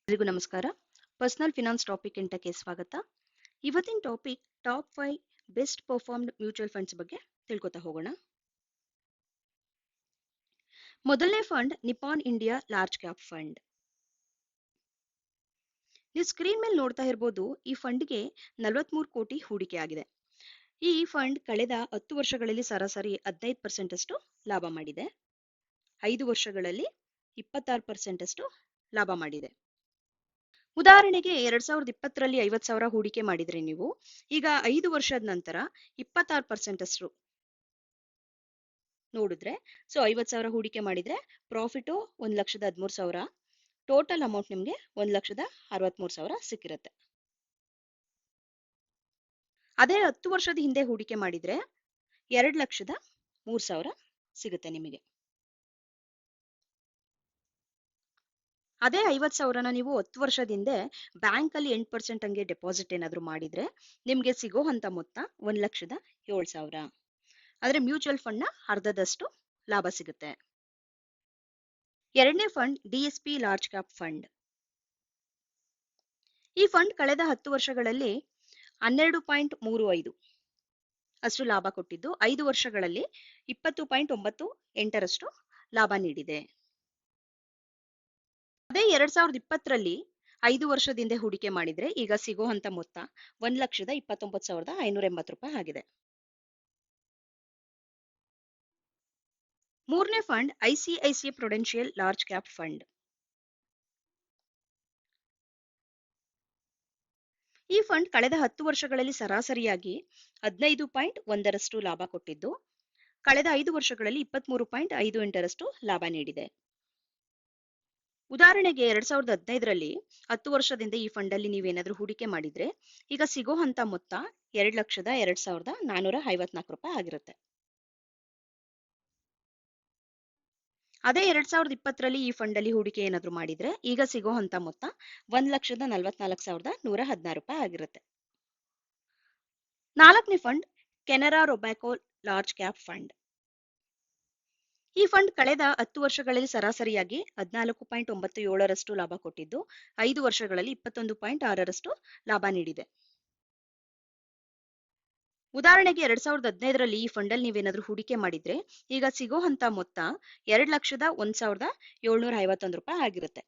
ಎಲ್ರಿಗೂ ನಮಸ್ಕಾರ. Personal finance topic ಇಂಟಕ್ಕೆ ಸ್ವಾಗತ. ಇವತ್ತಿನ topic top 5 best performed mutual funds ಬಗ್ಗೆ ತಿಳ್ಕೊತಾ ಹೋಗೋಣ. ಮೊದಲನೇ fund Nippon India large cap fund. ನೀವು ಸ್ಕ್ರೀನ್ ಮೇಲೆ ನೋಡ್ತಾ ಇರಬಹುದು, ಈ ಫಂಡ್ಗೆ 43 ಕೋಟಿ ಹೂಡಿಕೆ ಆಗಿದೆ. ಈ ಫಂಡ್ ಕಳೆದ 10 ವರ್ಷಗಳಲ್ಲಿ ಸರಾಸರಿ 15% ಅಷ್ಟು ಲಾಭ ಮಾಡಿದೆ. 5 ವರ್ಷಗಳಲ್ಲಿ 26% ಅಷ್ಟು ಲಾಭ ಮಾಡಿದೆ. ಉದಾಹರಣೆಗೆ 2020ರಲ್ಲಿ 50,000 ಹೂಡಿಕೆ ಮಾಡಿದ್ರೆ ನೀವು ಈಗ 5 ವರ್ಷದ ನಂತರ 26% ಅಷ್ಟು ನೋಡಿದ್ರೆ, ಸೊ 50,000 ಹೂಡಿಕೆ ಮಾಡಿದ್ರೆ ಪ್ರಾಫಿಟ್ 1,13,000, ಟೋಟಲ್ ಅಮೌಂಟ್ ನಿಮ್ಗೆ 1,63,000 ಸಿಕ್ಕಿರುತ್ತೆ. ಅದೇ 10 ವರ್ಷದ ಹಿಂದೆ ಹೂಡಿಕೆ ಮಾಡಿದ್ರೆ 2,03,000 ಸಿಗುತ್ತೆ ನಿಮಗೆ. ಅದೇ 50,000ನ ನೀವು 10 ವರ್ಷದ ಹಿಂದೆ ಬ್ಯಾಂಕ್ ಅಲ್ಲಿ 8% ಹಂಗೆ ಡೆಪಾಸಿಟ್ ಏನಾದ್ರು ಮಾಡಿದ್ರೆ ನಿಮ್ಗೆ ಸಿಗೋ ಅಂತ ಮೊತ್ತ 1,07,000. ಆದ್ರೆ ಮ್ಯೂಚುವಲ್ ಫಂಡ್ ನ ಅರ್ಧದಷ್ಟು ಲಾಭ ಸಿಗುತ್ತೆ. ಎರಡನೇ fund DSP large cap fund. ಈ ಫಂಡ್ ಕಳೆದ 10 ವರ್ಷಗಳಲ್ಲಿ 12.35 ಅಷ್ಟು ಲಾಭ ಕೊಟ್ಟಿದ್ದು 5 ವರ್ಷಗಳಲ್ಲಿ 20.98ರಷ್ಟು ಲಾಭ ನೀಡಿದೆ. ಅದೇ 2020ರಲ್ಲಿ 5 ವರ್ಷದಿಂದ ಹೂಡಿಕೆ ಮಾಡಿದ್ರೆ ಈಗ ಸಿಗೋ ಅಂತ ಮೊತ್ತ 1,29,580 ರೂಪಾಯಿ ಆಗಿದೆ. ಮೂರನೇ fund ICICI Prudential large cap fund. ಈ ಫಂಡ್ ಕಳೆದ 10 ವರ್ಷಗಳಲ್ಲಿ ಸರಾಸರಿಯಾಗಿ 15.1ರಷ್ಟು ಲಾಭ ಕೊಟ್ಟಿದ್ದು ಕಳೆದ 5 ವರ್ಷಗಳಲ್ಲಿ 23.58ರಷ್ಟು ಲಾಭ ನೀಡಿದೆ. ಉದಾಹರಣೆಗೆ 2015ರಲ್ಲಿ 10 ವರ್ಷದಿಂದ ಈ ಫಂಡ್ ಅಲ್ಲಿ ನೀವೇನಾದ್ರೂ ಹೂಡಿಕೆ ಮಾಡಿದ್ರೆ ಈಗ ಸಿಗೋ ಅಂತ ಮೊತ್ತ 2,02,454 ರೂಪಾಯಿ ಆಗಿರುತ್ತೆ. ಅದೇ 2020ರಲ್ಲಿ ಈ ಫಂಡ್ ಅಲ್ಲಿ ಹೂಡಿಕೆ ಏನಾದ್ರು ಮಾಡಿದ್ರೆ ಈಗ ಸಿಗೋ ಅಂತ ಮೊತ್ತ 1,44,116 ರೂಪಾಯಿ ಆಗಿರುತ್ತೆ. ನಾಲ್ಕನೇ fund Canara Robeco large cap fund. ಈ ಫಂಡ್ ಕಳೆದ 10 ವರ್ಷಗಳಲ್ಲಿ ಸರಾಸರಿಯಾಗಿ 14.97ರಷ್ಟು ಲಾಭ ಕೊಟ್ಟಿದ್ದು 5 ವರ್ಷಗಳಲ್ಲಿ 21.6ರಷ್ಟು ಲಾಭ ನೀಡಿದೆ. ಉದಾಹರಣೆಗೆ 2015ರಲ್ಲಿ ಈ ಫಂಡ್ ಅಲ್ಲಿ ನೀವೇನಾದ್ರೂ ಹೂಡಿಕೆ ಮಾಡಿದ್ರೆ ಈಗ ಸಿಗೋ ಅಂತ ಮೊತ್ತ 2,01,751 ರೂಪಾಯಿ ಆಗಿರುತ್ತೆ.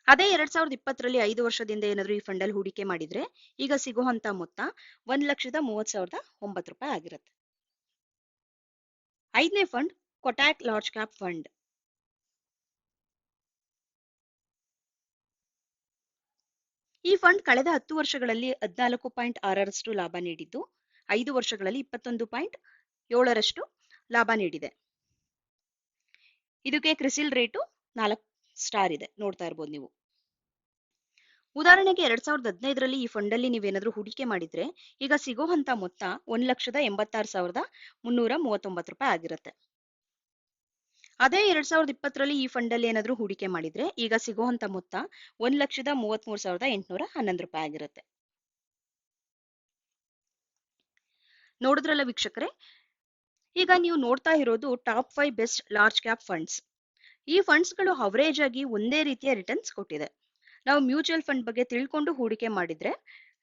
ಅದೇ 2020ರಲ್ಲಿ 5 ವರ್ಷದಿಂದ ಏನಾದ್ರೂ ಈ ಫಂಡ್ ಅಲ್ಲಿ ಹೂಡಿಕೆ ಮಾಡಿದ್ರೆ ಈಗ ಸಿಗೋ ಅಂತ ಮೊತ್ತ 1,30,30,900 ರೂಪಾಯಿ ಆಗಿರುತ್ತೆ. ಐದನೇ ಫಂಡ್ ಕೊಟ್ಯಾಕ್ ಲಾರ್ಜ್ ಕ್ಯಾಪ್ ಫಂಡ್. ಈ ಫಂಡ್ ಕಳೆದ 10 ವರ್ಷಗಳಲ್ಲಿ 14.6ರಷ್ಟು ಲಾಭ ನೀಡಿದ್ದು 5 ವರ್ಷಗಳಲ್ಲಿ 21.7ರಷ್ಟು ಲಾಭ ನೀಡಿದೆ. ಇದಕ್ಕೆ ಕ್ರಿಸಿಲ್ ರೇಟು 4 ಸ್ಟಾರ್ ಇದೆ, ನೋಡ್ತಾ ಇರ್ಬೋದು ನೀವು. ಉದಾಹರಣೆಗೆ 2015ರಲ್ಲಿ ಈ ಫಂಡ್ ಅಲ್ಲಿ ನೀವೇನಾದ್ರೂ ಹೂಡಿಕೆ ಮಾಡಿದ್ರೆ ಈಗ ಸಿಗೋ ಅಂತ ಮೊತ್ತ 1,86,339 ರೂಪಾಯಿ ಆಗಿರುತ್ತೆ. ಅದೇ 2020ರಲ್ಲಿ ಈ ಫಂಡ್ ಅಲ್ಲಿ ಏನಾದ್ರೂ ಹೂಡಿಕೆ ಮಾಡಿದ್ರೆ ಈಗ ಸಿಗೋ ಅಂತ ಮೊತ್ತ 1,33,811 ರೂಪಾಯಿ ಆಗಿರುತ್ತೆ. ನೋಡಿದ್ರಲ್ಲ ವೀಕ್ಷಕರೇ, ಈಗ ನೀವು ನೋಡ್ತಾ ಇರೋದು top 5 best large cap funds. ಈ ಫಂಡ್ಸ್ ಗಳು ಅವರೇಜ್ ಆಗಿ ಒಂದೇ ರೀತಿಯ ರಿಟರ್ನ್ಸ್ ಕೊಟ್ಟಿದೆ. ನಾವು ಮ್ಯೂಚುವಲ್ ಫಂಡ್ ಬಗ್ಗೆ ತಿಳ್ಕೊಂಡು ಹೂಡಿಕೆ ಮಾಡಿದ್ರೆ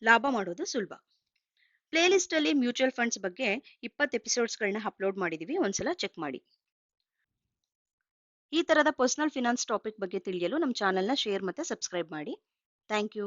ಲಾಭ ಮಾಡೋದು ಸುಲಭ. ಪ್ಲೇ ಲಿಸ್ಟ್ ಅಲ್ಲಿ ಮ್ಯೂಚುವಲ್ ಫಂಡ್ಸ್ ಬಗ್ಗೆ 20 ಎಪಿಸೋಡ್ಸ್ಗಳನ್ನ ಅಪ್ಲೋಡ್ ಮಾಡಿದೀವಿ, ಒಂದ್ಸಲ ಚೆಕ್ ಮಾಡಿ. ಈ ತರದ ಪರ್ಸನಲ್ ಫಿನಾನ್ಸ್ ಟಾಪಿಕ್ ಬಗ್ಗೆ ತಿಳಿಯಲು ನಮ್ಮ ಚಾನೆಲ್ನ ಶೇರ್ ಮತ್ತೆ ಸಬ್ಸ್ಕ್ರೈಬ್ ಮಾಡಿ. Thank you.